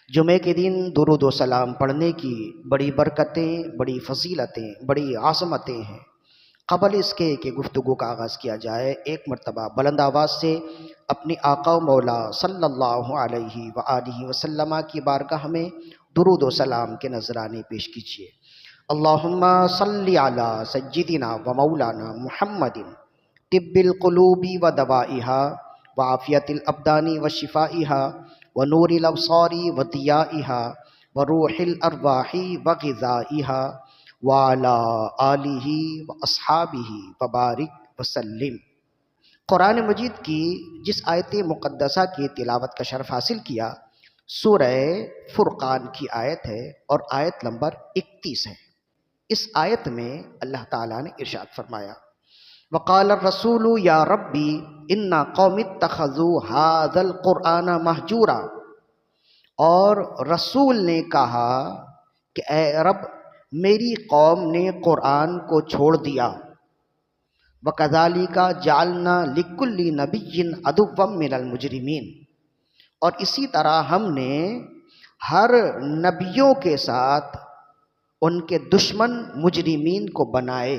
جمعے کے دن درود و سلام پڑھنے کی بڑی برکتیں، بڑی فضیلتیں، بڑی عظمتیں ہیں۔ قبل اس کے کہ گفتگو کا آغاز کیا جائے، ایک مرتبہ بلند آواز سے اپنی آقا و مولا صلی اللہ علیہ وآلہ وسلم کی بارگاہ میں درود و سلام کے نذرانے پیش کیجیے۔ اللہم صلی علی سیدنا و مولانا محمد طب القلوب و دوائہا وعافیت الابدان و شفائہا ونور الابصار و ضیائہا وروح الارواح و غذائہا وعلی آلہ و اصحابہ وبارک وسلم۔ قرآن مجید کی جس آیت مقدسہ کی تلاوت کا شرف حاصل کیا، سورہ فرقان کی آیت ہے اور آیت نمبر 31 ہے۔ اس آیت میں اللہ تعالیٰ نے ارشاد فرمایا، وقال الرسول یا ربی ان قوم اتخذوا ھذا القرآن مہجورا، اور رسول نے کہا کہ اے رب میری قوم نے قرآن کو چھوڑ دیا۔ وَكَذَلِكَ جَعَلْنَا لِكُلِّ نَبِيٍّ عَدُوًّا مِّنَ الْمُجْرِمِينَ، اور اسی طرح ہم نے ہر نبیوں کے ساتھ ان کے دشمن مجرمین کو بنائے۔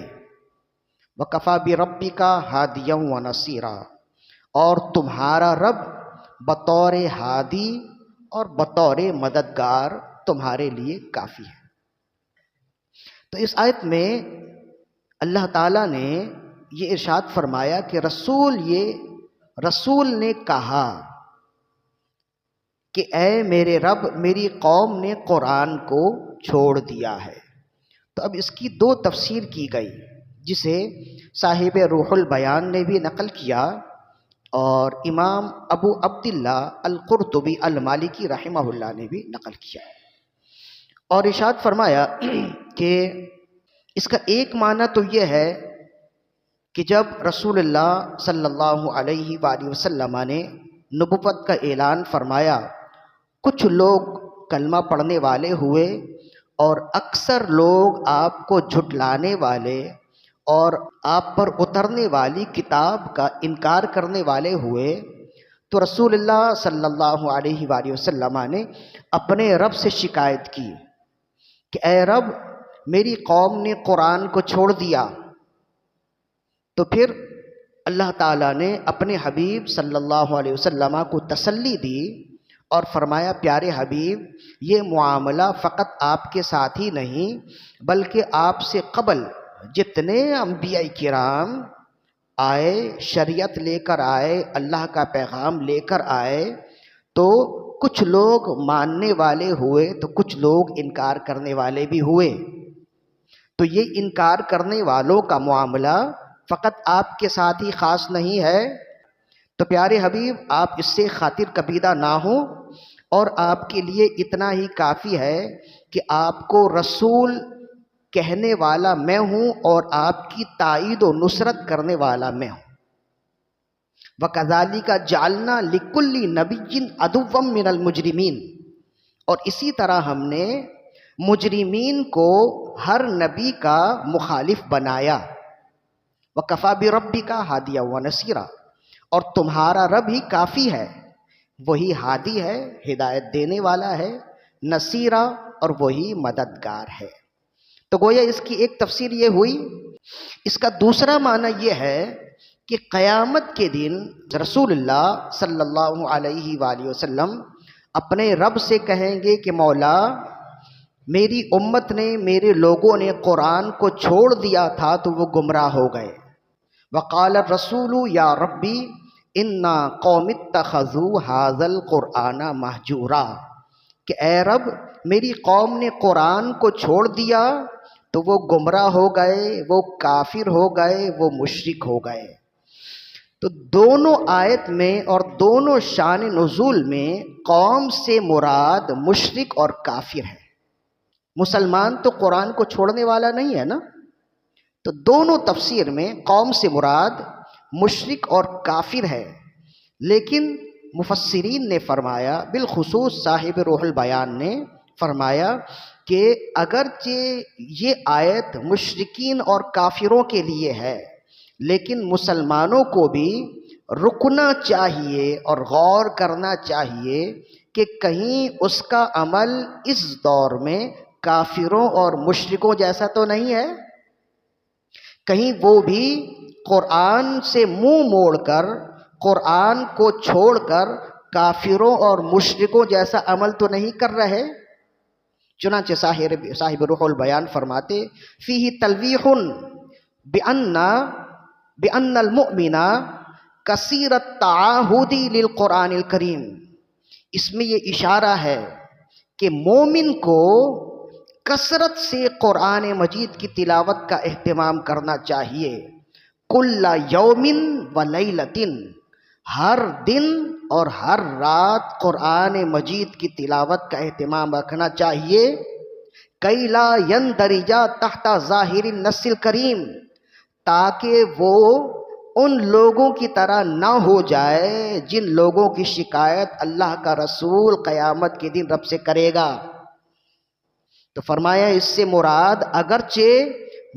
وَكَفَى بِرَبِّكَ هَادِيًا وَنَصِيرًا، اور تمہارا رب بطور ہادی اور بطور مددگار تمہارے لیے کافی ہے۔ تو اس آیت میں اللہ تعالیٰ نے یہ ارشاد فرمایا کہ رسول نے کہا کہ اے میرے رب میری قوم نے قرآن کو چھوڑ دیا ہے۔ تو اب اس کی دو تفسیر کی گئی، جسے صاحب روح البیان نے بھی نقل کیا اور امام ابو عبداللہ القرطبی المالکی رحمہ اللہ نے بھی نقل کیا، اور ارشاد فرمایا کہ اس کا ایک معنی تو یہ ہے کہ جب رسول اللہ صلی اللہ علیہ وآلہ وسلم نے نبوت کا اعلان فرمایا، کچھ لوگ کلمہ پڑھنے والے ہوئے اور اکثر لوگ آپ کو جھٹلانے والے اور آپ پر اترنے والی کتاب کا انکار کرنے والے ہوئے، تو رسول اللہ صلی اللہ علیہ وآلہ وسلم نے اپنے رب سے شکایت کی کہ اے رب میری قوم نے قرآن کو چھوڑ دیا۔ تو پھر اللہ تعالیٰ نے اپنے حبیب صلی اللہ علیہ وسلم کو تسلی دی اور فرمایا، پیارے حبیب یہ معاملہ فقط آپ کے ساتھ ہی نہیں بلکہ آپ سے قبل جتنے انبیاء کرام آئے، شریعت لے کر آئے، اللہ کا پیغام لے کر آئے، تو کچھ لوگ ماننے والے ہوئے تو کچھ لوگ انکار کرنے والے بھی ہوئے۔ تو یہ انکار کرنے والوں کا معاملہ فقط آپ کے ساتھ ہی خاص نہیں ہے، تو پیارے حبیب آپ اس سے خاطر کبیدہ نہ ہوں، اور آپ کے لیے اتنا ہی کافی ہے کہ آپ کو رسول کہنے والا میں ہوں اور آپ کی تائید و نصرت کرنے والا میں ہوں۔ وَكَذَلِكَ جَعَلْنَا لِكُلِّ نَبِيٍّ عَدُوًّا مِّنَ الْمُجْرِمِينَ، اور اسی طرح ہم نے مجرمین کو ہر نبی کا مخالف بنایا۔ وَكَفَى بِرَبِّكَ هَادِيًا وَنَصِيرًا، اور تمہارا رب ہی کافی ہے، وہی ہادی ہے، ہدایت دینے والا ہے، نصیرہ اور وہی مددگار ہے۔ تو گویا اس کی ایک تفسیر یہ ہوئی۔ اس کا دوسرا معنی یہ ہے کہ قیامت کے دن رسول اللہ صلی اللہ علیہ وآلہ وسلم اپنے رب سے کہیں گے کہ مولا میری امت نے، میرے لوگوں نے قرآن کو چھوڑ دیا تھا تو وہ گمراہ ہو گئے۔ وقال الرسول یا ربی انا قوم اتخذوا ھذا القرآن مہجورا، کہ اے رب میری قوم نے قرآن کو چھوڑ دیا تو وہ گمراہ ہو گئے، وہ کافر ہو گئے، وہ مشرک ہو گئے۔ تو دونوں آیت میں اور دونوں شان نزول میں قوم سے مراد مشرک اور کافر ہے۔ مسلمان تو قرآن کو چھوڑنے والا نہیں ہے نا، تو دونوں تفسیر میں قوم سے مراد مشرک اور کافر ہے۔ لیکن مفسرین نے فرمایا، بالخصوص صاحب روح البیان نے فرمایا کہ اگرچہ یہ آیت مشرکین اور کافروں کے لیے ہے، لیکن مسلمانوں کو بھی رکنا چاہیے اور غور کرنا چاہیے کہ کہیں اس کا عمل اس دور میں کافروں اور مشرکوں جیسا تو نہیں ہے، کہیں وہ بھی قرآن سے منہ موڑ کر، قرآن کو چھوڑ کر کافروں اور مشرکوں جیسا عمل تو نہیں کر رہے۔ چنانچہ صاحب روح البیان فرماتے فیہ تلویح بأن المؤمن کثیر التعاہد للقرآن الکریم، اس میں یہ اشارہ ہے کہ مومن کو کثرت سے قرآن مجید کی تلاوت کا اہتمام کرنا چاہیے، کل یوم و لیلۃ، ہر دن اور ہر رات قرآن مجید کی تلاوت کا اہتمام رکھنا چاہیے، کئی لا یندرج تحت ظاہر النص الکریم، تاکہ وہ ان لوگوں کی طرح نہ ہو جائے جن لوگوں کی شکایت اللہ کا رسول قیامت کے دن رب سے کرے گا۔ تو فرمایا اس سے مراد اگرچہ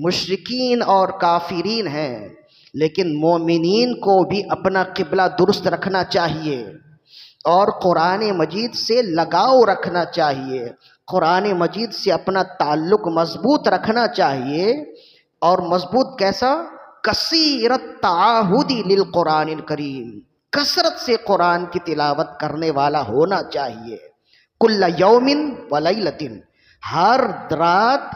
مشرکین اور کافرین ہیں، لیکن مومنین کو بھی اپنا قبلہ درست رکھنا چاہیے اور قرآن مجید سے لگاؤ رکھنا چاہیے، قرآن مجید سے اپنا تعلق مضبوط رکھنا چاہیے۔ اور مضبوط کیسا؟ کثیر التعاہد للقرآن الکریم، کثرت سے قرآن کی تلاوت کرنے والا ہونا چاہیے، کل یوم و لیلۃ، ہر رات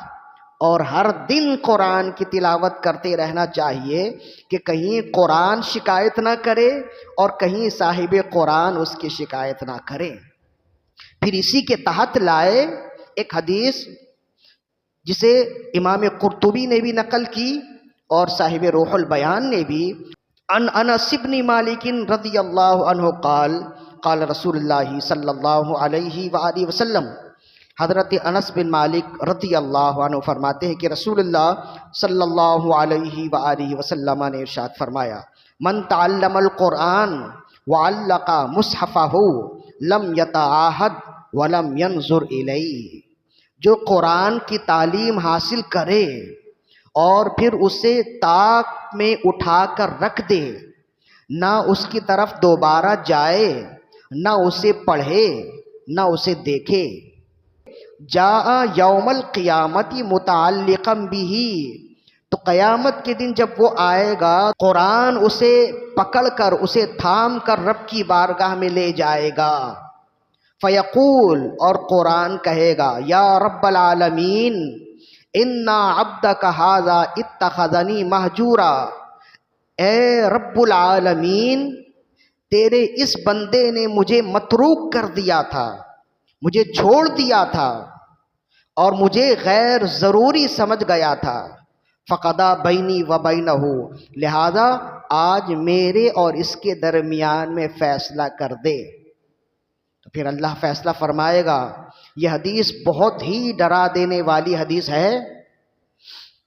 اور ہر دن قرآن کی تلاوت کرتے رہنا چاہیے کہ کہیں قرآن شکایت نہ کرے اور کہیں صاحب قرآن اس کی شکایت نہ کرے۔ پھر اسی کے تحت لائے ایک حدیث جسے امام قرطبی نے بھی نقل کی اور صاحب روح البیان نے بھی، عن انس بن مالک رضی اللہ عنہ قال قال رسول اللہ صلی اللہ علیہ وآلہ وسلم، حضرت انس بن مالک رضی اللہ عنہ فرماتے ہیں کہ رسول اللہ صلی اللہ علیہ وآلہ وسلم نے ارشاد فرمایا، من تعلم القرآن وعلق مصحفہ لم یتعاہد ولم ینظر الیہ، جو قرآن کی تعلیم حاصل کرے اور پھر اسے طاق میں اٹھا کر رکھ دے، نہ اس کی طرف دوبارہ جائے، نہ اسے پڑھے، نہ اسے دیکھے، جاء یوم القیامت متعلقا بہ، تو قیامت کے دن جب وہ آئے گا قرآن اسے پکڑ کر، اسے تھام کر رب کی بارگاہ میں لے جائے گا، فیقول، اور قرآن کہے گا، یا رب العالمین انا عبدک ھذا اتخذنی مہجورا، اے رب العالمین تیرے اس بندے نے مجھے متروک کر دیا تھا، مجھے چھوڑ دیا تھا اور مجھے غیر ضروری سمجھ گیا تھا، فقضا بینی و بینہ، لہذا آج میرے اور اس کے درمیان میں فیصلہ کر دے۔ تو پھر اللہ فیصلہ فرمائے گا۔ یہ حدیث بہت ہی ڈرا دینے والی حدیث ہے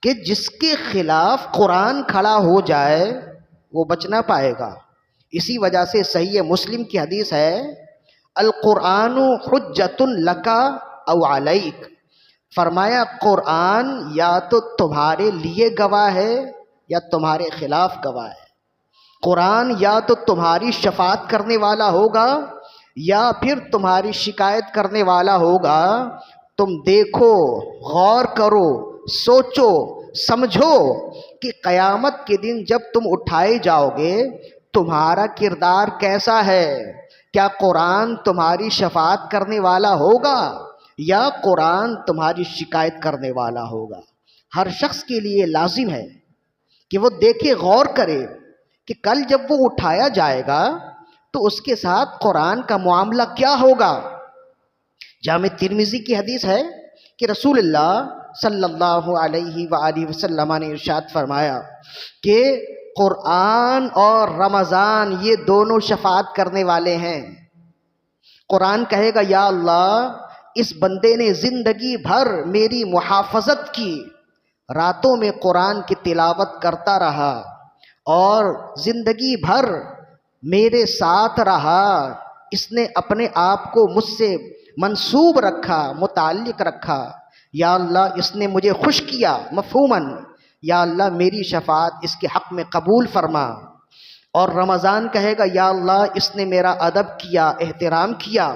کہ جس کے خلاف قرآن کھڑا ہو جائے وہ بچ نہ پائے گا۔ اسی وجہ سے صحیح مسلم کی حدیث ہے، القرآن حجۃ لک او علیک، فرمایا قرآن یا تو تمہارے لیے گواہ ہے یا تمہارے خلاف گواہ ہے، قرآن یا تو تمہاری شفاعت کرنے والا ہوگا یا پھر تمہاری شکایت کرنے والا ہوگا۔ تم دیکھو، غور کرو، سوچو، سمجھو کہ قیامت کے دن جب تم اٹھائے جاؤ گے تمہارا کردار کیسا ہے، کیا قرآن تمہاری شفاعت کرنے والا ہوگا یا قرآن تمہاری شکایت کرنے والا ہوگا۔ ہر شخص کے لیے لازم ہے کہ وہ دیکھے، غور کرے کہ کل جب وہ اٹھایا جائے گا تو اس کے ساتھ قرآن کا معاملہ کیا ہوگا۔ جامع ترمذی کی حدیث ہے کہ رسول اللہ صلی اللہ علیہ وآلہ وسلم نے ارشاد فرمایا کہ قرآن اور رمضان یہ دونوں شفاعت کرنے والے ہیں۔ قرآن کہے گا، یا اللہ اس بندے نے زندگی بھر میری محافظت کی، راتوں میں قرآن کی تلاوت کرتا رہا اور زندگی بھر میرے ساتھ رہا، اس نے اپنے آپ کو مجھ سے منسوب رکھا، متعلق رکھا، یا اللہ اس نے مجھے خوش کیا مفہوماً، یا اللہ میری شفاعت اس کے حق میں قبول فرما۔ اور رمضان کہے گا، یا اللہ اس نے میرا ادب کیا، احترام کیا،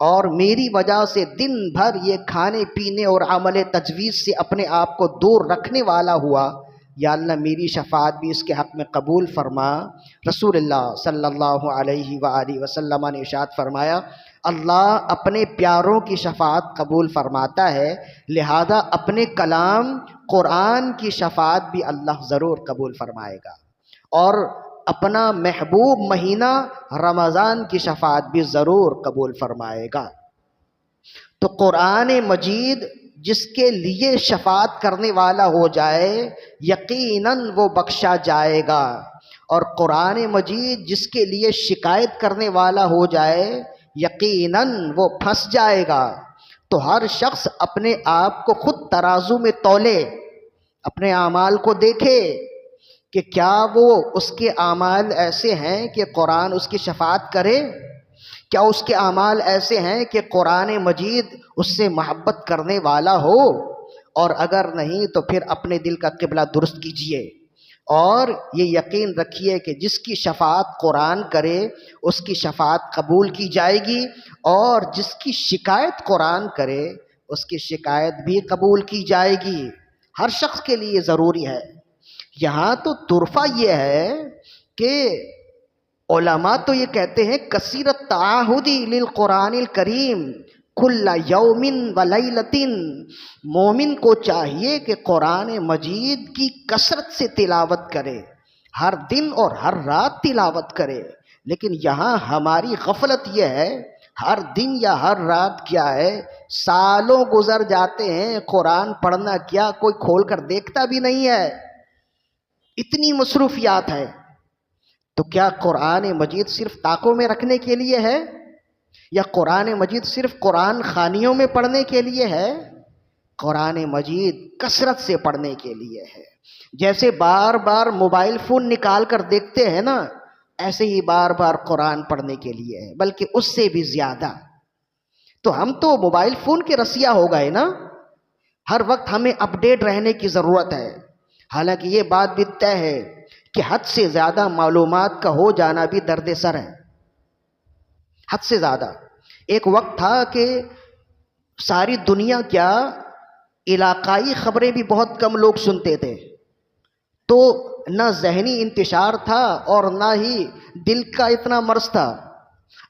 اور میری وجہ سے دن بھر یہ کھانے پینے اور عمل تجویز سے اپنے آپ کو دور رکھنے والا ہوا، یا اللہ میری شفاعت بھی اس کے حق میں قبول فرما۔ رسول اللہ صلی اللہ علیہ وآلہ وسلم نے ارشاد فرمایا، اللہ اپنے پیاروں کی شفاعت قبول فرماتا ہے، لہذا اپنے کلام قرآن کی شفاعت بھی اللہ ضرور قبول فرمائے گا، اور اپنا محبوب مہینہ رمضان کی شفاعت بھی ضرور قبول فرمائے گا۔ تو قرآن مجید جس کے لیے شفاعت کرنے والا ہو جائے یقیناً وہ بخشا جائے گا، اور قرآن مجید جس کے لیے شکایت کرنے والا ہو جائے یقیناً وہ پھنس جائے گا۔ تو ہر شخص اپنے آپ کو خود ترازو میں تولے، اپنے اعمال کو دیکھے کہ کیا وہ اس کے اعمال ایسے ہیں کہ قرآن اس کی شفاعت کرے، کیا اس کے اعمال ایسے ہیں کہ قرآن مجید اس سے محبت کرنے والا ہو، اور اگر نہیں تو پھر اپنے دل کا قبلہ درست کیجئے، اور یہ یقین رکھیے کہ جس کی شفاعت قرآن کرے اس کی شفاعت قبول کی جائے گی، اور جس کی شکایت قرآن کرے اس کی شکایت بھی قبول کی جائے گی۔ ہر شخص کے لیے ضروری ہے۔ یہاں تو طرفہ یہ ہے کہ علماء تو یہ کہتے ہیں کثیرت تعاہدی للقرآن الکریم کل یوم و لیلۃ، مومن کو چاہیے کہ قرآن مجید کی کثرت سے تلاوت کرے، ہر دن اور ہر رات تلاوت کرے۔ لیکن یہاں ہماری غفلت یہ ہے، ہر دن یا ہر رات کیا ہے، سالوں گزر جاتے ہیں، قرآن پڑھنا کیا کوئی کھول کر دیکھتا بھی نہیں ہے، اتنی مصروفیات ہے۔ تو کیا قرآن مجید صرف طاقوں میں رکھنے کے لیے ہے، یا قرآن مجید صرف قرآن خوانیوں میں پڑھنے کے لیے ہے؟ قرآن مجید کثرت سے پڑھنے کے لیے ہے۔ جیسے بار بار موبائل فون نکال کر دیکھتے ہیں نا، ایسے ہی بار بار قرآن پڑھنے کے لیے ہے، بلکہ اس سے بھی زیادہ۔ تو ہم تو موبائل فون کے رسیا ہو گئے نا، ہر وقت ہمیں اپڈیٹ رہنے کی ضرورت ہے۔ حالانکہ یہ بات بھی طے ہے کہ حد سے زیادہ معلومات کا ہو جانا بھی درد سر ہے، حد سے زیادہ۔ ایک وقت تھا کہ ساری دنیا کیا، علاقائی خبریں بھی بہت کم لوگ سنتے تھے، تو نہ ذہنی انتشار تھا اور نہ ہی دل کا اتنا مرض تھا۔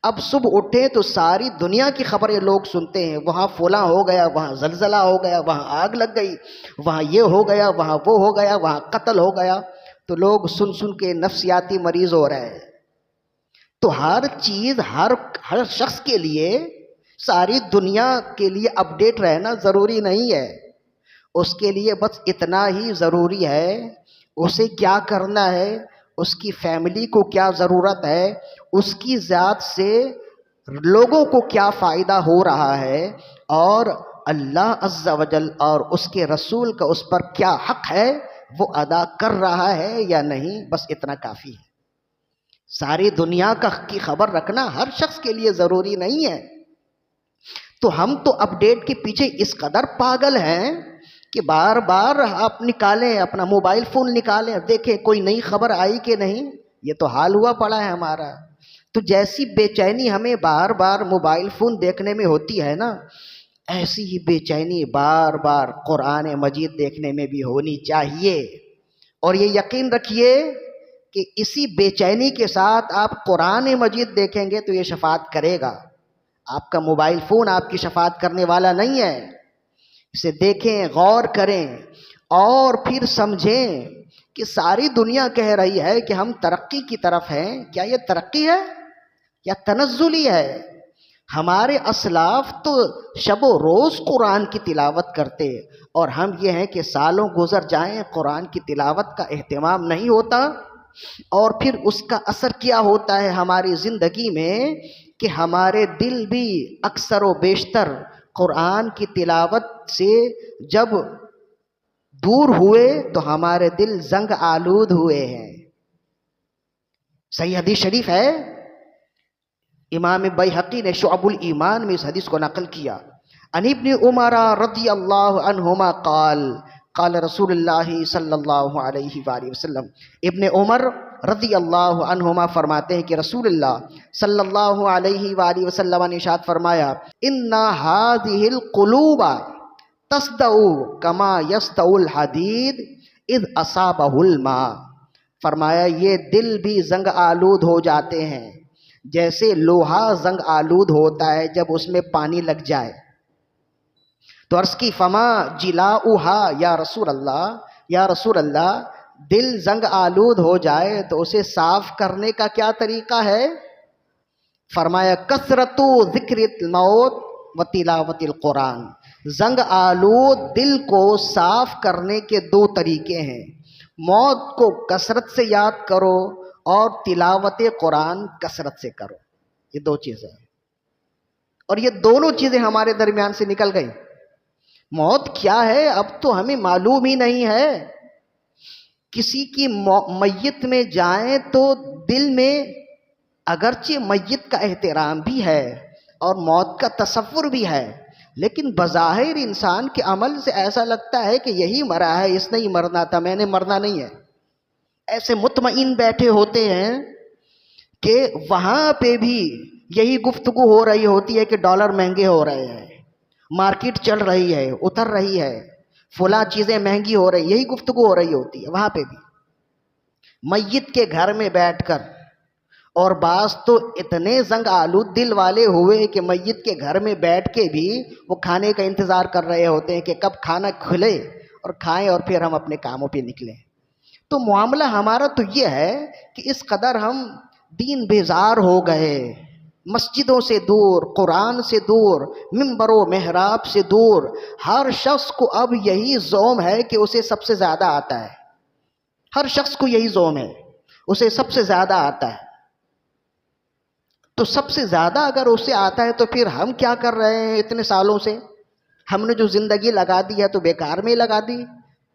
اب صبح اٹھے تو ساری دنیا کی خبریں لوگ سنتے ہیں، وہاں فلاں ہو گیا، وہاں زلزلہ ہو گیا، وہاں آگ لگ گئی، وہاں یہ ہو گیا، وہاں وہ ہو گیا، وہاں قتل ہو گیا، تو لوگ سن سن کے نفسیاتی مریض ہو رہے ہیں۔ تو ہر چیز ہر شخص کے لیے، ساری دنیا کے لیے اپڈیٹ رہنا ضروری نہیں ہے۔ اس کے لیے بس اتنا ہی ضروری ہے اسے کیا کرنا ہے، اس کی فیملی کو کیا ضرورت ہے، اس کی ذات سے لوگوں کو کیا فائدہ ہو رہا ہے، اور اللہ عز و جل اور اس کے رسول کا اس پر کیا حق ہے، وہ ادا کر رہا ہے یا نہیں، بس اتنا کافی ہے۔ ساری دنیا کی خبر رکھنا ہر شخص کے لیے ضروری نہیں ہے۔ تو ہم تو اپڈیٹ کے پیچھے اس قدر پاگل ہیں کہ بار بار آپ نکالیں اپنا موبائل فون نکالیں، دیکھیں کوئی نئی خبر آئی کہ نہیں۔ یہ تو حال ہوا پڑا ہے ہمارا۔ تو جیسی بے چینی ہمیں بار بار موبائل فون دیکھنے میں ہوتی ہے نا، ایسی ہی بے چینی بار بار قرآن مجید دیکھنے میں بھی ہونی چاہیے۔ اور یہ یقین رکھیے کہ اسی بے چینی کے ساتھ آپ قرآن مجید دیکھیں گے تو یہ شفاعت کرے گا۔ آپ کا موبائل فون آپ کی شفاعت کرنے والا نہیں ہے۔ اسے دیکھیں، غور کریں، اور پھر سمجھیں کہ ساری دنیا کہہ رہی ہے کہ ہم ترقی کی طرف ہیں، کیا یہ ترقی ہے یا تنزلی ہے؟ ہمارے اسلاف تو شب و روز قرآن کی تلاوت کرتے، اور ہم یہ ہیں کہ سالوں گزر جائیں قرآن کی تلاوت کا اہتمام نہیں ہوتا، اور پھر اس کا اثر کیا ہوتا ہے ہماری زندگی میں کہ ہمارے دل بھی اکثر و بیشتر قرآن کی تلاوت سے جب دور ہوئے تو ہمارے دل زنگ آلود ہوئے ہیں۔ صحیح حدیث شریف ہے، امام بیہقی نے شعب الایمان میں اس حدیث کو نقل کیا۔ عن ابن عمر رضی اللہ عنہما قال قال رسول اللہ صلی اللہ علیہ وآلہ وسلم، ابن عمر رضی اللہ عنہما فرماتے ہیں کہ رسول اللہ صلی اللہ علیہ وآلہ وسلم نے ارشاد فرمایا ان هذه القلوب تصدع کما یصدع الحدید اذ اصابہ الماء، فرمایا یہ دل بھی زنگ آلود ہو جاتے ہیں جیسے لوہا زنگ آلود ہوتا ہے جب اس میں پانی لگ جائے۔ تو عرض کی فما جلاؤہا یا رسول اللہ دل زنگ آلود ہو جائے تو اسے صاف کرنے کا کیا طریقہ ہے؟ فرمایا کثرت ذکر الموت و تلاوت القرآن، زنگ آلود دل کو صاف کرنے کے دو طریقے ہیں، موت کو کثرت سے یاد کرو اور تلاوت قرآن کثرت سے کرو، یہ دو چیزیں ہیں۔ اور یہ دونوں چیزیں ہمارے درمیان سے نکل گئی۔ موت کیا ہے اب تو ہمیں معلوم ہی نہیں ہے۔ کسی کی میت میں جائیں تو دل میں اگرچہ میت کا احترام بھی ہے اور موت کا تصور بھی ہے، لیکن بظاہر انسان کے عمل سے ایسا لگتا ہے کہ یہی مرا ہے، اس نے ہی مرنا تھا، میں نے مرنا نہیں ہے۔ ایسے مطمئن بیٹھے ہوتے ہیں کہ وہاں پہ بھی یہی گفتگو ہو رہی ہوتی ہے کہ ڈالر مہنگے ہو رہے ہیں، مارکیٹ چل رہی ہے، اتر رہی ہے، فلاں چیزیں مہنگی ہو رہی، یہی گفتگو ہو رہی ہوتی ہے وہاں پہ بھی۔ میت کے گھر میں بیٹھ کر، اور بعض تو اتنے زنگ آلود دل والے ہوئے کہ میت کے گھر میں بیٹھ کے بھی وہ کھانے کا انتظار کر رہے ہوتے ہیں کہ کب کھانا کھلے اور کھائیں اور پھر ہم اپنے کاموں پہ نکلیں۔ تو معاملہ ہمارا تو یہ ہے کہ اس قدر ہم دین بیزار ہو گئے، مسجدوں سے دور، قرآن سے دور، منبر و محراب سے دور۔ ہر شخص کو اب یہی زوم ہے کہ اسے سب سے زیادہ آتا ہے، ہر شخص کو یہی زوم ہے، اسے سب سے زیادہ آتا ہے۔ تو سب سے زیادہ اگر اسے آتا ہے تو پھر ہم کیا کر رہے ہیں اتنے سالوں سے؟ ہم نے جو زندگی لگا دی ہے تو بیکار میں لگا دی۔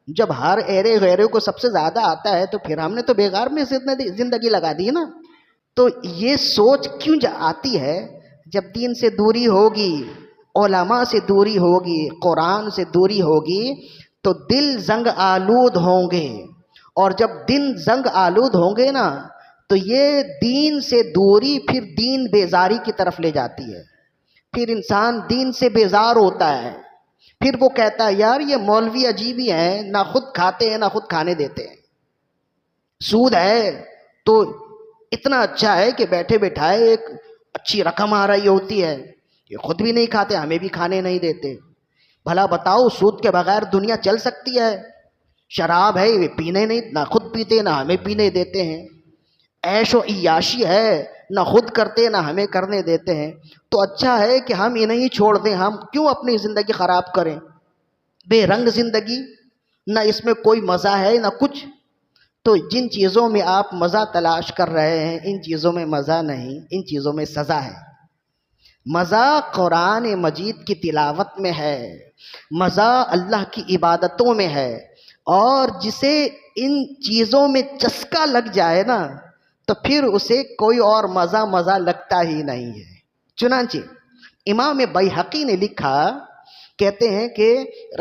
جب ہر ایرے غیرے کو سب سے زیادہ آتا ہے تو پھر ہم نے تو بیکار میں زندگی لگا دی نا۔ تو یہ سوچ کیوں آتی ہے؟ جب دین سے دوری ہوگی، علماء سے دوری ہوگی، قرآن سے دوری ہوگی تو دل زنگ آلود ہوں گے، اور جب دل زنگ آلود ہوں گے نا تو یہ دین سے دوری پھر دین بیزاری کی طرف لے جاتی ہے۔ پھر انسان دین سے بیزار ہوتا ہے، پھر وہ کہتا ہے یار یہ مولوی عجیب ہی ہیں، نہ خود کھاتے ہیں نہ خود کھانے دیتے ہیں، سود ہے تو اتنا اچھا ہے کہ بیٹھے بیٹھائے ایک اچھی رقم آ رہی ہوتی ہے، یہ خود بھی نہیں کھاتے ہمیں بھی کھانے نہیں دیتے۔ بھلا بتاؤ سود کے بغیر دنیا چل سکتی ہے؟ شراب ہے یہ پینے نہیں، نہ خود پیتے نہ ہمیں پینے دیتے ہیں، عیش و عیاشی ہے نہ خود کرتے نہ ہمیں کرنے دیتے ہیں، تو اچھا ہے کہ ہم انہیں ہی چھوڑ دیں، ہم کیوں اپنی زندگی خراب کریں؟ بے رنگ زندگی، نہ اس میں کوئی مزہ ہے نہ کچھ۔ تو جن چیزوں میں آپ مزہ تلاش کر رہے ہیں ان چیزوں میں مزہ نہیں، ان چیزوں میں سزا ہے۔ مزہ قرآن مجید کی تلاوت میں ہے، مزہ اللہ کی عبادتوں میں ہے، اور جسے ان چیزوں میں چسکا لگ جائے نا تو پھر اسے کوئی اور مزہ لگتا ہی نہیں ہے۔ چنانچہ امام بیہقی نے لکھا، کہتے ہیں کہ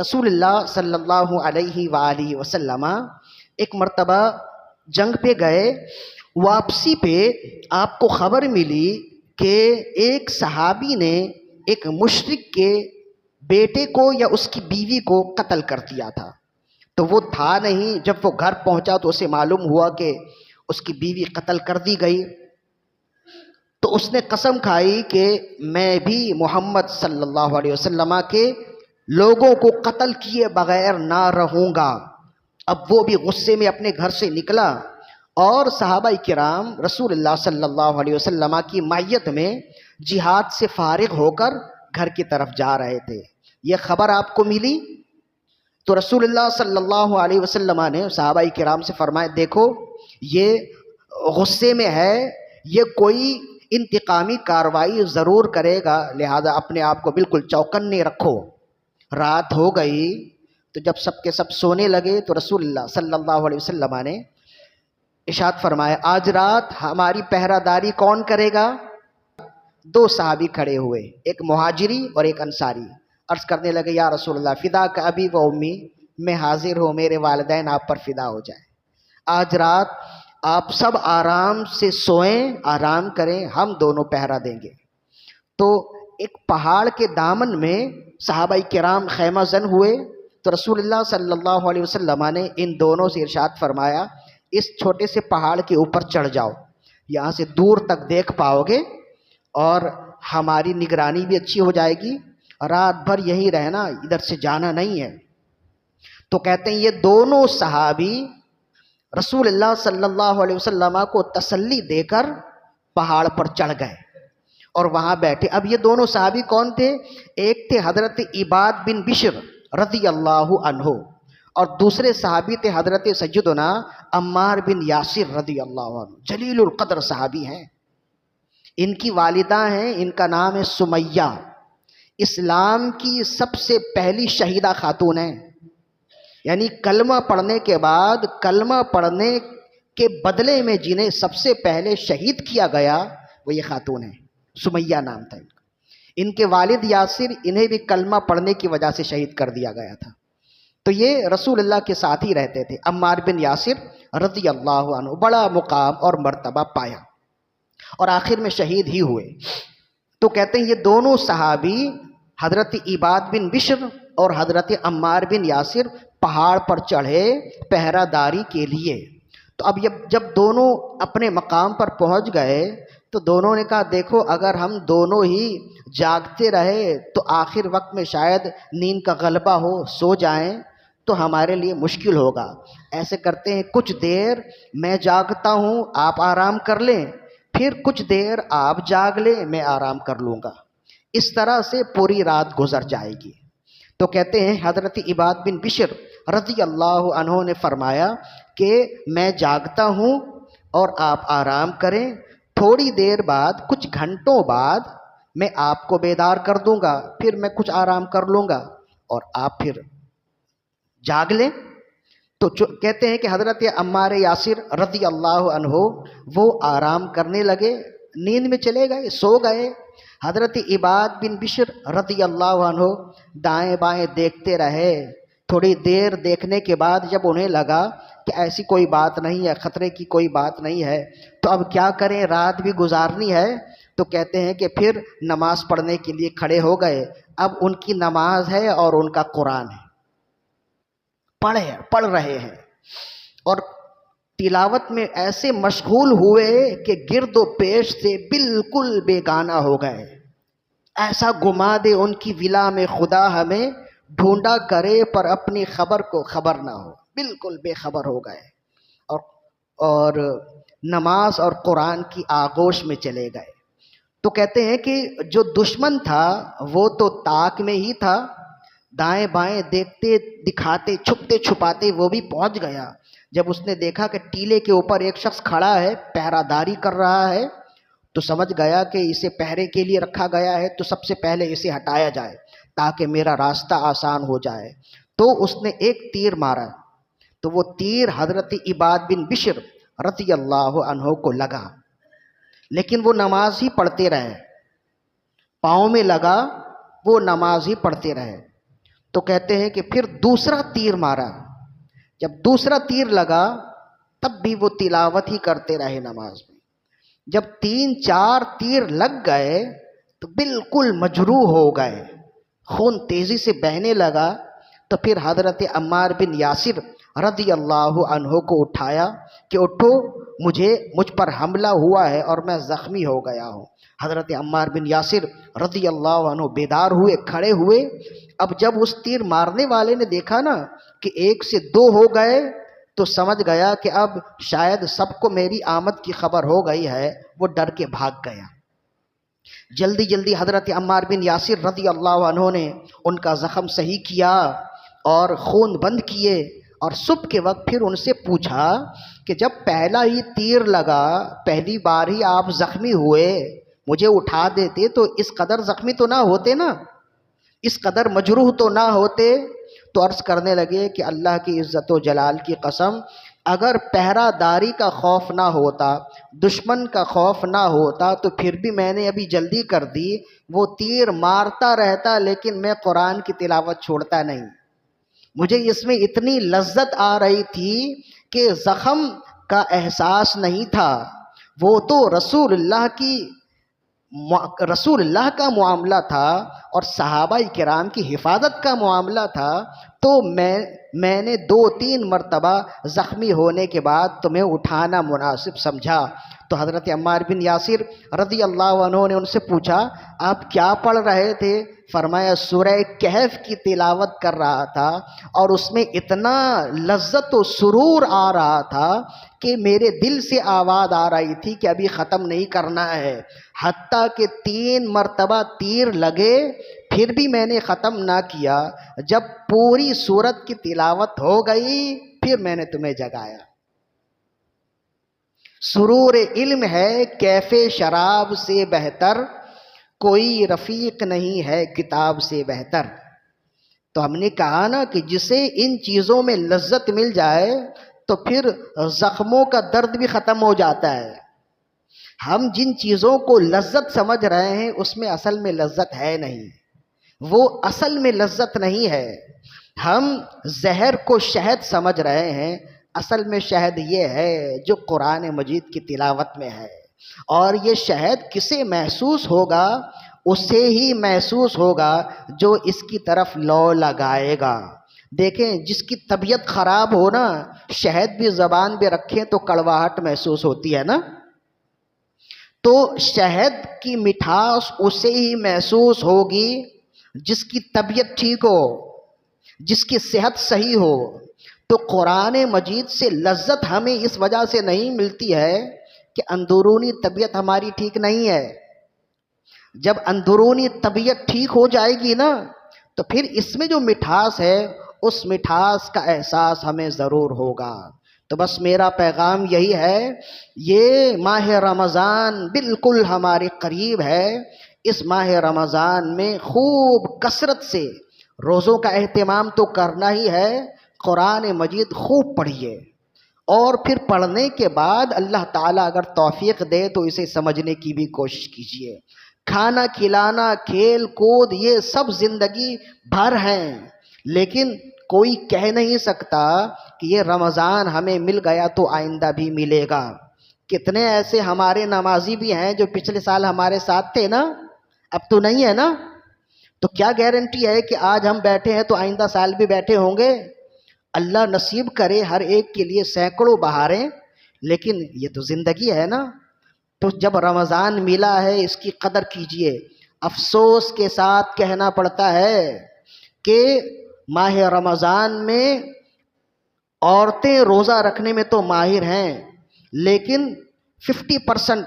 رسول اللہ صلی اللہ علیہ وآلہ وسلم ایک مرتبہ جنگ پہ گئے، واپسی پہ آپ کو خبر ملی کہ ایک صحابی نے ایک مشرک کے بیٹے کو یا اس کی بیوی کو قتل کر دیا تھا۔ تو وہ تھا نہیں، جب وہ گھر پہنچا تو اسے معلوم ہوا کہ اس کی بیوی قتل کر دی گئی، تو اس نے قسم کھائی کہ میں بھی محمد صلی اللہ علیہ وسلم کے لوگوں کو قتل کیے بغیر نہ رہوں گا۔ اب وہ بھی غصے میں اپنے گھر سے نکلا، اور صحابہ کرام رسول اللہ صلی اللہ علیہ وسلم کی معیت میں جہاد سے فارغ ہو کر گھر کی طرف جا رہے تھے۔ یہ خبر آپ کو ملی تو رسول اللہ صلی اللہ علیہ وسلم نے صحابہ کرام سے فرمایا دیکھو یہ غصے میں ہے، یہ کوئی انتقامی کارروائی ضرور کرے گا، لہذا اپنے آپ کو بالکل چوکنے رکھو۔ رات ہو گئی تو جب سب کے سب سونے لگے تو رسول اللہ صلی اللہ علیہ وسلم نے ارشاد فرمایا آج رات ہماری پہرہ داری کون کرے گا؟ دو صحابی کھڑے ہوئے، ایک مہاجری اور ایک انصاری، عرض کرنے لگے یا رسول اللہ فدا کا ابی و امی، میں حاضر ہوں، میرے والدین آپ پر فدا ہو جائیں، آج رات آپ سب آرام سے سوئیں، آرام کریں، ہم دونوں پہرا دیں گے۔ تو ایک پہاڑ کے دامن میں صحابہ کرام خیمہ زن ہوئے، تو رسول اللہ صلی اللہ علیہ وسلم نے ان دونوں سے ارشاد فرمایا اس چھوٹے سے پہاڑ کے اوپر چڑھ جاؤ، یہاں سے دور تک دیکھ پاؤ گے اور ہماری نگرانی بھی اچھی ہو جائے گی، رات بھر یہیں رہنا، ادھر سے جانا نہیں ہے۔ تو کہتے ہیں یہ دونوں صحابی رسول اللہ صلی اللہ علیہ وسلم کو تسلی دے کر پہاڑ پر چڑھ گئے اور وہاں بیٹھے۔ اب یہ دونوں صحابی کون تھے؟ ایک تھے حضرت عباد بن بشر رضی اللہ عنہ، اور دوسرے صحابی تھے حضرت سیدنا عمار بن یاسر رضی اللہ عنہ، جلیل القدر صحابی ہیں۔ ان کی والدہ ہیں، ان کا نام ہے سمیہ، اسلام کی سب سے پہلی شہیدہ خاتون ہیں، یعنی کلمہ پڑھنے کے بعد، کلمہ پڑھنے کے بدلے میں جنہیں سب سے پہلے شہید کیا گیا وہ یہ خاتون ہیں، سمیہ نام تھا ان کا۔ ان کے والد یاسر، انہیں بھی کلمہ پڑھنے کی وجہ سے شہید کر دیا گیا تھا۔ تو یہ رسول اللہ کے ساتھ ہی رہتے تھے۔ عمار بن یاسر رضی اللہ عنہ بڑا مقام اور مرتبہ پایا اور آخر میں شہید ہی ہوئے۔ تو کہتے ہیں یہ دونوں صحابی حضرت عباد بن بشر اور حضرت عمار بن یاسر پہاڑ پر چڑھے پہرہ داری کے لیے۔ تو اب جب دونوں اپنے مقام پر پہنچ گئے تو دونوں نے کہا دیکھو اگر ہم دونوں ہی جاگتے رہے تو آخر وقت میں شاید نیند کا غلبہ ہو، سو جائیں تو ہمارے لیے مشکل ہوگا۔ ایسے کرتے ہیں کچھ دیر میں جاگتا ہوں، آپ آرام کر لیں، پھر کچھ دیر آپ جاگ لیں، میں آرام کر لوں گا، اس طرح سے پوری رات گزر جائے گی۔ تو کہتے ہیں حضرت عباد بن بشر رضی اللہ عنہ نے فرمایا کہ میں جاگتا ہوں اور آپ آرام کریں، تھوڑی دیر بعد، کچھ گھنٹوں بعد میں آپ کو بیدار کر دوں گا، پھر میں کچھ آرام کر لوں گا اور آپ پھر جاگ لیں۔ تو کہتے ہیں کہ حضرت عمار یاسر رضی اللہ عنہ وہ آرام کرنے لگے، نیند میں چلے گئے، سو گئے۔ حضرت عباد بن بشر رضی اللہ عنہ دائیں بائیں دیکھتے رہے، تھوڑی دیر دیکھنے کے بعد جب انہیں لگا کہ ایسی کوئی بات نہیں ہے، خطرے کی کوئی بات نہیں ہے، تو اب کیا کریں، رات بھی گزارنی ہے، تو کہتے ہیں کہ پھر نماز پڑھنے کے لیے کھڑے ہو گئے۔ اب ان کی نماز ہے اور ان کا قرآن ہے، پڑھ رہے ہیں اور تلاوت میں ایسے مشغول ہوئے کہ گرد و پیش سے بالکل بیگانہ ہو گئے۔ ایسا گما دے ان کی ولا میں خدا ہمیں، ڈھونڈا کرے پر اپنی خبر کو خبر نہ ہو، بالکل بے خبر ہو گئے اور نماز اور قرآن کی آغوش میں چلے گئے۔ تو کہتے ہیں کہ جو دشمن تھا وہ تو طاق میں ہی تھا، دائیں بائیں دیکھتے دکھاتے چھپتے چھپاتے وہ بھی پہنچ گیا۔ جب اس نے دیکھا کہ ٹیلے کے اوپر ایک شخص کھڑا ہے، پہرہ داری کر رہا ہے، تو سمجھ گیا کہ اسے پہرے کے لیے رکھا گیا ہے، تو سب سے پہلے اسے ہٹایا جائے تاکہ میرا راستہ آسان ہو جائے۔ تو اس نے ایک تیر مارا، تو وہ تیر حضرت عباد بن بشر رضی اللہ عنہ کو لگا، لیکن وہ نماز ہی پڑھتے رہے، پاؤں میں لگا، وہ نماز ہی پڑھتے رہے۔ تو کہتے ہیں کہ پھر دوسرا تیر مارا، جب دوسرا تیر لگا تب بھی وہ تلاوت ہی کرتے رہے نماز میں۔ جب 3-4 تیر لگ گئے تو بالکل مجروح ہو گئے، خون تیزی سے بہنے لگا۔ تو پھر حضرت عمار بن یاسر رضی اللہ عنہ کو اٹھایا کہ اٹھو، مجھ پر حملہ ہوا ہے اور میں زخمی ہو گیا ہوں۔ حضرت عمار بن یاسر رضی اللہ عنہ بیدار ہوئے، کھڑے ہوئے۔ اب جب اس تیر مارنے والے نے دیکھا نا کہ 1 سے 2 ہو گئے تو سمجھ گیا کہ اب شاید سب کو میری آمد کی خبر ہو گئی ہے، وہ ڈر کے بھاگ گیا۔ جلدی جلدی حضرت عمار بن یاسر رضی اللہ عنہ نے ان کا زخم صحیح کیا اور خون بند کیے، اور صبح کے وقت پھر ان سے پوچھا کہ جب پہلا ہی تیر لگا، پہلی بار ہی آپ زخمی ہوئے، مجھے اٹھا دیتے تو اس قدر زخمی تو نہ ہوتے نا، اس قدر مجروح تو نہ ہوتے۔ تو عرض کرنے لگے کہ اللہ کی عزت و جلال کی قسم، اگر پہرہ داری کا خوف نہ ہوتا، دشمن کا خوف نہ ہوتا تو پھر بھی میں نے ابھی جلدی کر دی، وہ تیر مارتا رہتا لیکن میں قرآن کی تلاوت چھوڑتا نہیں۔ مجھے اس میں اتنی لذت آ رہی تھی کہ زخم کا احساس نہیں تھا، وہ تو رسول اللہ کا معاملہ تھا اور صحابہ کرام کی حفاظت کا معاملہ تھا، تو میں نے 2-3 مرتبہ زخمی ہونے کے بعد تمہیں اٹھانا مناسب سمجھا۔ تو حضرت عمار بن یاسر رضی اللہ عنہ نے ان سے پوچھا آپ کیا پڑھ رہے تھے؟ فرمایا سورہ کہف کی تلاوت کر رہا تھا، اور اس میں اتنا لذت و سرور آ رہا تھا کہ میرے دل سے آواز آ رہی تھی کہ ابھی ختم نہیں کرنا ہے، حتیٰ کہ 3 مرتبہ تیر لگے پھر بھی میں نے ختم نہ کیا۔ جب پوری سورت کی تلاوت ہو گئی پھر میں نے تمہیں جگایا۔ سرور علم ہے کیف شراب سے بہتر، کوئی رفیق نہیں ہے کتاب سے بہتر۔ تو ہم نے کہا نا کہ جسے ان چیزوں میں لذت مل جائے تو پھر زخموں کا درد بھی ختم ہو جاتا ہے۔ ہم جن چیزوں کو لذت سمجھ رہے ہیں اس میں اصل میں لذت ہے نہیں، وہ اصل میں لذت نہیں ہے۔ ہم زہر کو شہد سمجھ رہے ہیں، اصل میں شہد یہ ہے جو قرآن مجید کی تلاوت میں ہے، اور یہ شہد کسے محسوس ہوگا؟ اسے ہی محسوس ہوگا جو اس کی طرف لو لگائے گا۔ دیکھیں جس کی طبیعت خراب ہو نا، شہد بھی زبان پہ رکھیں تو کڑواہٹ محسوس ہوتی ہے نا، تو شہد کی مٹھاس اسے ہی محسوس ہوگی جس کی طبیعت ٹھیک ہو، جس کی صحت صحیح ہو۔ تو قرآن مجید سے لذت ہمیں اس وجہ سے نہیں ملتی ہے کہ اندرونی طبیعت ہماری ٹھیک نہیں ہے۔ جب اندرونی طبیعت ٹھیک ہو جائے گی نا تو پھر اس میں جو مٹھاس ہے اس مٹھاس کا احساس ہمیں ضرور ہوگا۔ تو بس میرا پیغام یہی ہے، یہ ماہ رمضان بالکل ہمارے قریب ہے، اس ماہ رمضان میں خوب کثرت سے روزوں کا اہتمام تو کرنا ہی ہے، قرآن مجید خوب پڑھیے، اور پھر پڑھنے کے بعد اللہ تعالیٰ اگر توفیق دے تو اسے سمجھنے کی بھی کوشش کیجیے۔ کھانا کھلانا کھیل کود یہ سب زندگی بھر ہیں، لیکن کوئی کہہ نہیں سکتا کہ یہ رمضان ہمیں مل گیا تو آئندہ بھی ملے گا۔ کتنے ایسے ہمارے نمازی بھی ہیں جو پچھلے سال ہمارے ساتھ تھے نا، اب تو نہیں ہے نا، تو کیا گارنٹی ہے کہ آج ہم بیٹھے ہیں تو آئندہ سال بھی بیٹھے ہوں گے؟ اللہ نصیب کرے ہر ایک کے لیے سینکڑوں بہاریں، لیکن یہ تو زندگی ہے نا۔ تو جب رمضان ملا ہے اس کی قدر کیجئے۔ افسوس کے ساتھ کہنا پڑتا ہے کہ ماہ رمضان میں عورتیں روزہ رکھنے میں تو ماہر ہیں، لیکن 50%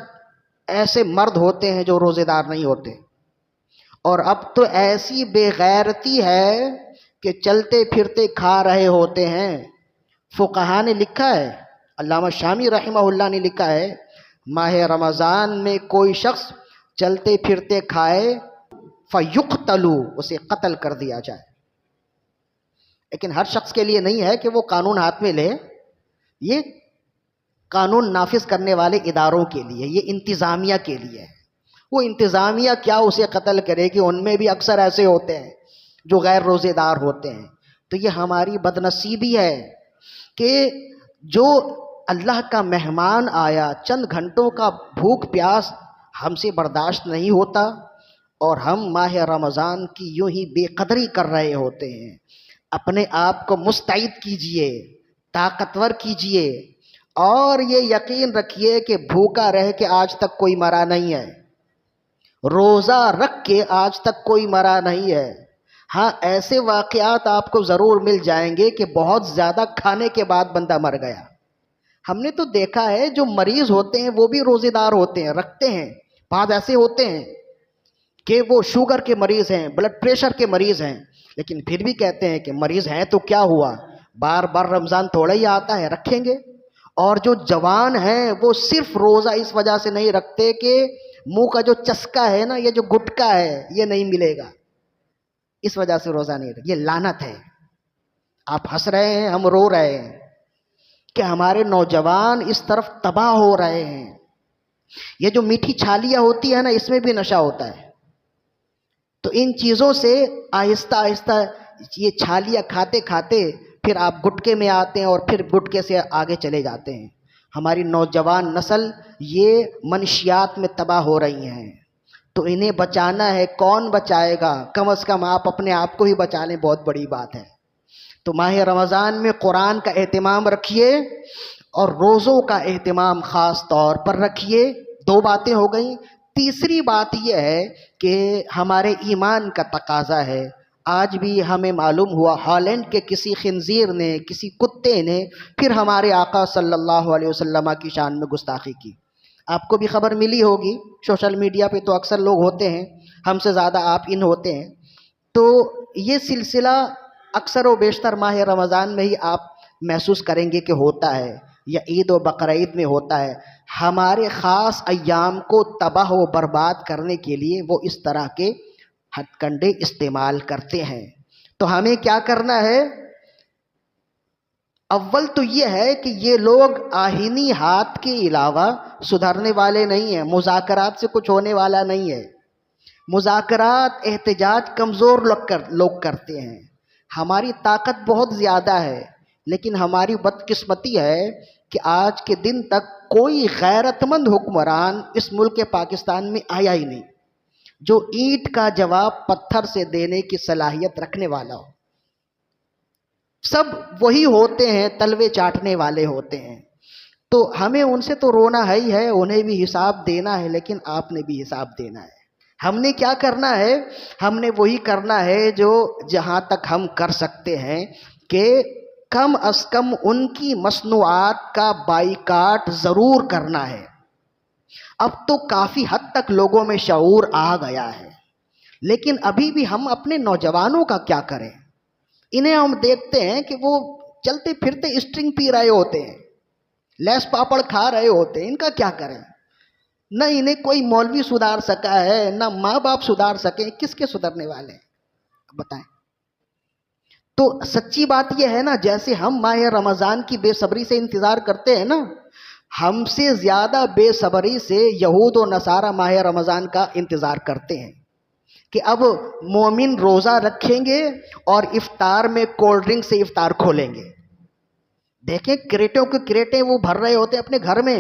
ایسے مرد ہوتے ہیں جو روزے دار نہیں ہوتے، اور اب تو ایسی بے غیرتی ہے کہ چلتے پھرتے کھا رہے ہوتے ہیں۔ فقہا نے لکھا ہے، علامہ شامی رحمہ اللہ نے لکھا ہے، ماہ رمضان میں کوئی شخص چلتے پھرتے کھائے فیقتل، اسے قتل کر دیا جائے۔ لیکن ہر شخص کے لیے نہیں ہے کہ وہ قانون ہاتھ میں لے، یہ قانون نافذ کرنے والے اداروں کے لیے، یہ انتظامیہ کے لیے ہے۔ وہ انتظامیہ کیا اسے قتل کرے گی؟ ان میں بھی اکثر ایسے ہوتے ہیں جو غیر روزے دار ہوتے ہیں۔ تو یہ ہماری بدنصیبی ہے کہ جو اللہ کا مہمان آیا، چند گھنٹوں کا بھوک پیاس ہم سے برداشت نہیں ہوتا، اور ہم ماہ رمضان کی یوں ہی بے قدری کر رہے ہوتے ہیں۔ اپنے آپ کو مستعد کیجئے، طاقتور کیجئے، اور یہ یقین رکھیے کہ بھوکا رہ کے آج تک کوئی مرا نہیں ہے، روزہ رکھ کے آج تک کوئی مرا نہیں ہے۔ ہاں ایسے واقعات آپ کو ضرور مل جائیں گے کہ بہت زیادہ کھانے کے بعد بندہ مر گیا۔ ہم نے تو دیکھا ہے جو مریض ہوتے ہیں وہ بھی روزے دار ہوتے ہیں، رکھتے ہیں۔ بعض ایسے ہوتے ہیں کہ وہ شوگر کے مریض ہیں، بلڈ پریشر کے مریض ہیں، لیکن پھر بھی کہتے ہیں کہ مریض ہیں تو کیا ہوا، بار بار رمضان تھوڑا ہی آتا ہے، رکھیں گے۔ اور جو جوان ہیں وہ صرف روزہ اس وجہ سے نہیں رکھتے کہ منہ کا جو چسکا ہے نا، یہ جو گٹکا ہے یہ نہیں ملے گا، اس وجہ سے روزہ نہیں رکھتے۔ یہ لعنت ہے۔ آپ ہنس رہے ہیں، ہم رو رہے ہیں کہ ہمارے نوجوان اس طرف تباہ ہو رہے ہیں۔ یہ جو میٹھی چھالیاں ہوتی ہے نا، اس میں بھی نشہ ہوتا ہے۔ تو ان چیزوں سے آہستہ آہستہ یہ چھالیاں کھاتے کھاتے پھر آپ گٹکے میں آتے ہیں، اور پھر گٹکے سے آگے چلے جاتے ہیں۔ ہماری نوجوان نسل یہ منشیات میں تباہ ہو رہی ہیں، تو انہیں بچانا ہے، کون بچائے گا؟ کم از کم آپ اپنے آپ کو ہی بچا لیں، بہت بڑی بات ہے۔ تو ماہ رمضان میں قرآن کا اہتمام رکھیے اور روزوں کا اہتمام خاص طور پر رکھیے۔ دو باتیں ہو گئیں۔ تیسری بات یہ ہے کہ ہمارے ایمان کا تقاضا ہے۔ آج بھی ہمیں معلوم ہوا ہالینڈ کے کسی خنزیر نے، کسی کتے نے پھر ہمارے آقا صلی اللہ علیہ وسلم کی شان میں گستاخی کی۔ آپ کو بھی خبر ملی ہوگی، سوشل میڈیا پہ تو اکثر لوگ ہوتے ہیں، ہم سے زیادہ آپ ان ہوتے ہیں۔ تو یہ سلسلہ اکثر و بیشتر ماہ رمضان میں ہی آپ محسوس کریں گے کہ ہوتا ہے، یا عید و بقرعید میں ہوتا ہے۔ ہمارے خاص ایام کو تباہ و برباد کرنے کے لیے وہ اس طرح کے ہتھ کنڈے استعمال کرتے ہیں۔ تو ہمیں کیا کرنا ہے؟ اول تو یہ ہے کہ یہ لوگ آہینی ہاتھ کے علاوہ سدھرنے والے نہیں ہیں، مذاکرات سے کچھ ہونے والا نہیں ہے۔ مذاکرات، احتجاج کمزور لوگ کرتے ہیں، ہماری طاقت بہت زیادہ ہے، لیکن ہماری بدقسمتی ہے کہ آج کے دن تک کوئی غیرت مند حکمران اس ملک پاکستان میں آیا ہی نہیں جو اینٹ کا جواب پتھر سے دینے کی صلاحیت رکھنے والا ہو۔ سب وہی ہوتے ہیں، تلوے چاٹنے والے ہوتے ہیں۔ تو ہمیں ان سے تو رونا ہے ہی ہے، انہیں بھی حساب دینا ہے، لیکن آپ نے بھی حساب دینا ہے۔ ہم نے کیا کرنا ہے؟ ہم نے وہی کرنا ہے جو جہاں تک ہم کر سکتے ہیں کہ کم از کم ان کی مصنوعات کا بائیکاٹ ضرور کرنا ہے۔ اب تو کافی حد تک لوگوں میں شعور آ گیا ہے، لیکن ابھی بھی ہم اپنے نوجوانوں کا کیا کریں؟ انہیں ہم دیکھتے ہیں کہ وہ چلتے پھرتے اسٹرنگ پی رہے ہوتے ہیں، لیس پاپڑ کھا رہے ہوتے ہیں، ان کا کیا کریں؟ نہ انہیں کوئی مولوی سدھار سکا ہے، نہ ماں باپ سدھار سکے، کس کے سدھرنے والے ہیں بتائیں؟ تو سچی بات یہ ہے نا، جیسے ہم ماہ رمضان کی بے صبری سے انتظار کرتے ہیں نا، ہم سے زیادہ بے صبری سے یہود و نصارہ ماہ رمضان کا انتظار کرتے ہیں کہ اب مومن روزہ رکھیں گے اور افطار میں کولڈ ڈرنک سے افطار کھولیں گے۔ دیکھیں کریٹوں کے کریٹیں وہ بھر رہے ہوتے ہیں اپنے گھر میں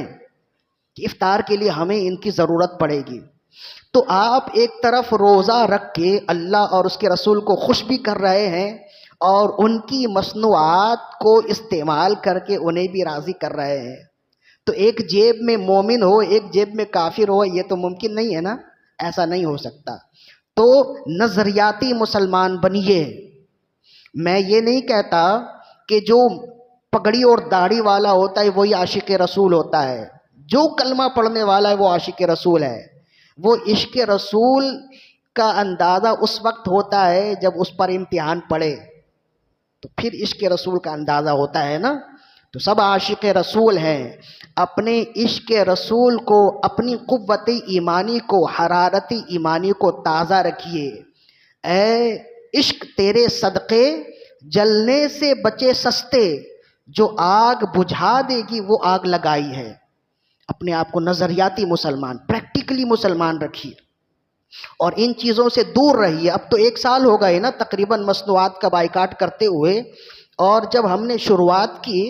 کہ افطار کے لیے ہمیں ان کی ضرورت پڑے گی۔ تو آپ ایک طرف روزہ رکھ کے اللہ اور اس کے رسول کو خوش بھی کر رہے ہیں اور ان کی مصنوعات کو استعمال کر کے انہیں بھی راضی کر رہے ہیں۔ تو ایک جیب میں مومن ہو، ایک جیب میں کافر ہو، یہ تو ممکن نہیں ہے نا، ایسا نہیں ہو سکتا۔ تو نظریاتی مسلمان بنیے۔ میں یہ نہیں کہتا کہ جو پگڑی اور داڑھی والا ہوتا ہے وہی عاشق رسول ہوتا ہے، جو کلمہ پڑھنے والا ہے وہ عاشق رسول ہے۔ وہ عشق رسول کا اندازہ اس وقت ہوتا ہے جب اس پر امتحان پڑے، تو پھر عشق رسول کا اندازہ ہوتا ہے نا۔ تو سب عاشق رسول ہیں۔ اپنے عشق رسول کو، اپنی قوت ایمانی کو، حرارت ایمانی کو تازہ رکھیے۔ اے عشق تیرے صدقے جلنے سے بچے سستے، جو آگ بجھا دے گی وہ آگ لگائی ہے۔ اپنے آپ کو نظریاتی مسلمان، پریکٹیکلی مسلمان رکھیے اور ان چیزوں سے دور رہیے۔ اب تو 1 سال ہو گئے نا تقریباً مصنوعات کا بائیکاٹ کرتے ہوئے، اور جب ہم نے شروعات کی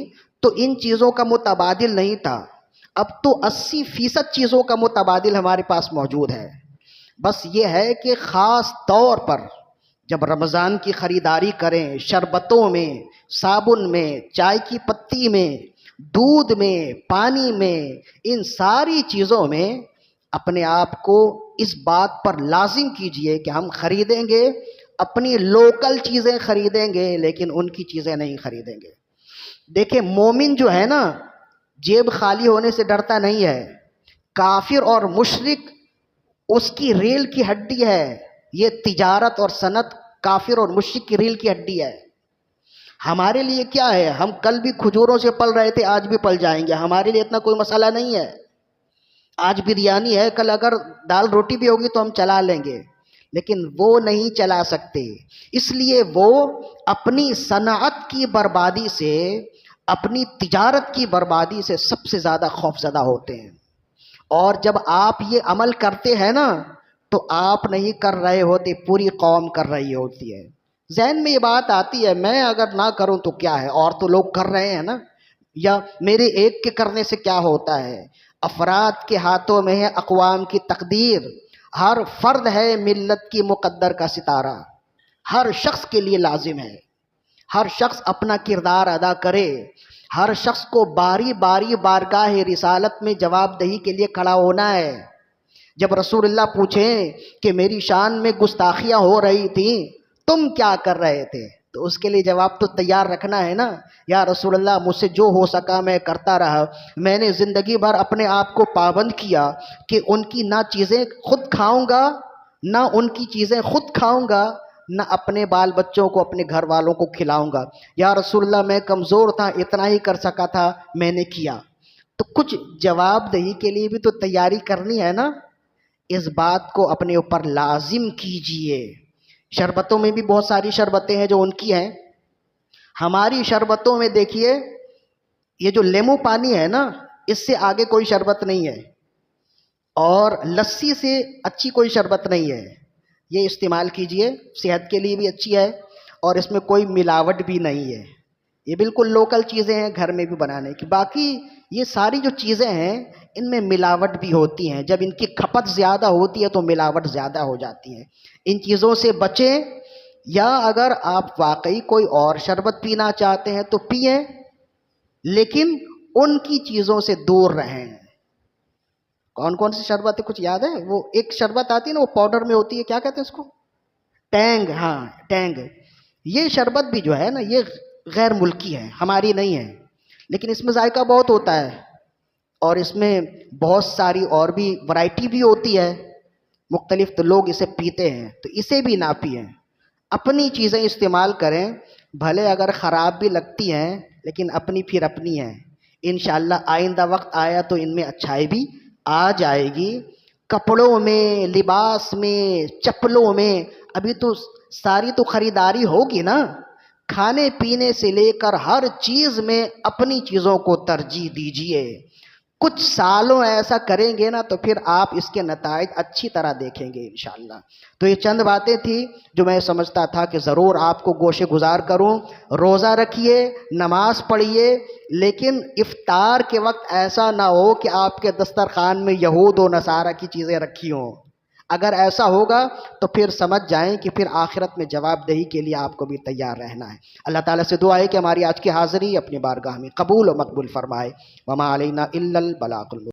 تو ان چیزوں کا متبادل نہیں تھا، اب تو 80% چیزوں کا متبادل ہمارے پاس موجود ہے۔ بس یہ ہے کہ خاص طور پر جب رمضان کی خریداری کریں، شربتوں میں، صابن میں، چائے کی پتی میں، دودھ میں، پانی میں، ان ساری چیزوں میں اپنے آپ کو اس بات پر لازم کیجئے کہ ہم خریدیں گے، اپنی لوکل چیزیں خریدیں گے، لیکن ان کی چیزیں نہیں خریدیں گے۔ دیکھیں مومن جو ہے نا، جیب خالی ہونے سے ڈرتا نہیں ہے۔ کافر اور مشرک اس کی ریل کی ہڈی ہے۔ یہ تجارت اور صنعت کافر اور مشرک کی ریل کی ہڈی ہے۔ ہمارے لیے کیا ہے؟ ہم کل بھی کھجوروں سے پل رہے تھے، آج بھی پل جائیں گے، ہمارے لیے اتنا کوئی مسئلہ نہیں ہے۔ آج بریانی ہے، کل اگر دال روٹی بھی ہوگی تو ہم چلا لیں گے، لیکن وہ نہیں چلا سکتے۔ اس لیے وہ اپنی صنعت کی بربادی سے، اپنی تجارت کی بربادی سے سب سے زیادہ خوفزدہ ہوتے ہیں۔ اور جب آپ یہ عمل کرتے ہیں نا، تو آپ نہیں کر رہے ہوتے، پوری قوم کر رہی ہوتی ہے۔ ذہن میں یہ بات آتی ہے میں اگر نہ کروں تو کیا ہے، اور تو لوگ کر رہے ہیں نا، یا میرے ایک کے کرنے سے کیا ہوتا ہے؟ افراد کے ہاتھوں میں ہے اقوام کی تقدیر، ہر فرد ہے ملت کی مقدر کا ستارہ، ہر شخص کے لیے لازم ہے ہر شخص اپنا کردار ادا کرے، ہر شخص کو باری باری بارگاہ رسالت میں جواب دہی کے لیے کھڑا ہونا ہے۔ جب رسول اللہ پوچھیں کہ میری شان میں گستاخیاں ہو رہی تھیں، تم کیا کر رہے تھے؟ تو اس کے لیے جواب تو تیار رکھنا ہے نا۔ یا رسول اللہ، مجھ سے جو ہو سکا میں کرتا رہا، میں نے زندگی بھر اپنے آپ کو پابند کیا کہ ان کی نہ چیزیں خود کھاؤں گا، نہ ان کی چیزیں خود کھاؤں گا، نہ اپنے بال بچوں کو، اپنے گھر والوں کو کھلاؤں گا۔ یا رسول اللہ، میں کمزور تھا، اتنا ہی کر سکا تھا، میں نے کیا۔ تو کچھ جواب دہی کے لیے بھی تو تیاری کرنی ہے نا۔ اس بات کو اپنے اوپر لازم کیجئے۔ شربتوں میں بھی بہت ساری شربتیں ہیں جو ان کی ہیں، ہماری شربتوں میں دیکھیے یہ جو لیمو پانی ہے نا، اس سے آگے کوئی شربت نہیں ہے، اور لسی سے اچھی کوئی شربت نہیں ہے۔ یہ استعمال کیجئے، صحت کے لیے بھی اچھی ہے، اور اس میں کوئی ملاوٹ بھی نہیں ہے۔ یہ بالکل لوکل چیزیں ہیں گھر میں بھی بنانے کی۔ باقی یہ ساری جو چیزیں ہیں ان میں ملاوٹ بھی ہوتی ہیں، جب ان کی کھپت زیادہ ہوتی ہے تو ملاوٹ زیادہ ہو جاتی ہے۔ ان چیزوں سے بچیں، یا اگر آپ واقعی کوئی اور شربت پینا چاہتے ہیں تو پئیں، لیکن ان کی چیزوں سے دور رہیں۔ کون کون سی شربت ہے کچھ یاد ہے؟ وہ ایک شربت آتی ہے نا، وہ پاؤڈر میں ہوتی ہے، کیا کہتے ہیں اس کو؟ ٹینگ، ہاں ٹینگ۔ یہ شربت بھی جو ہے نا، یہ غیر ملکی ہے، ہماری نہیں ہے، لیکن اس میں ذائقہ بہت ہوتا ہے، اور اس میں بہت ساری اور بھی ورائٹی بھی ہوتی ہے مختلف، تو لوگ اسے پیتے ہیں، تو اسے بھی نہ پئیں۔ اپنی چیزیں استعمال کریں، بھلے اگر خراب بھی لگتی ہیں لیکن اپنی پھر اپنی ہیں۔ انشاءاللہ آئندہ وقت آیا تو ان میں اچھائی بھی آ جائے گی۔ کپڑوں میں، لباس میں، چپلوں میں ابھی تو ساری تو خریداری ہوگی نا۔ کھانے پینے سے لے کر ہر چیز میں اپنی چیزوں کو ترجیح دیجیے۔ کچھ سالوں ایسا کریں گے نا تو پھر آپ اس کے نتائج اچھی طرح دیکھیں گے انشاءاللہ۔ تو یہ چند باتیں تھیں جو میں سمجھتا تھا کہ ضرور آپ کو گوشے گزار کروں۔ روزہ رکھیے، نماز پڑھیے، لیکن افطار کے وقت ایسا نہ ہو کہ آپ کے دسترخوان میں یہود و نصارہ کی چیزیں رکھی ہوں۔ اگر ایسا ہوگا تو پھر سمجھ جائیں کہ پھر آخرت میں جواب دہی کے لیے آپ کو بھی تیار رہنا ہے۔ اللہ تعالیٰ سے دعا ہے کہ ہماری آج کی حاضری اپنی بارگاہ میں قبول و مقبول فرمائے۔ وما علینا الا البلاغ المبین۔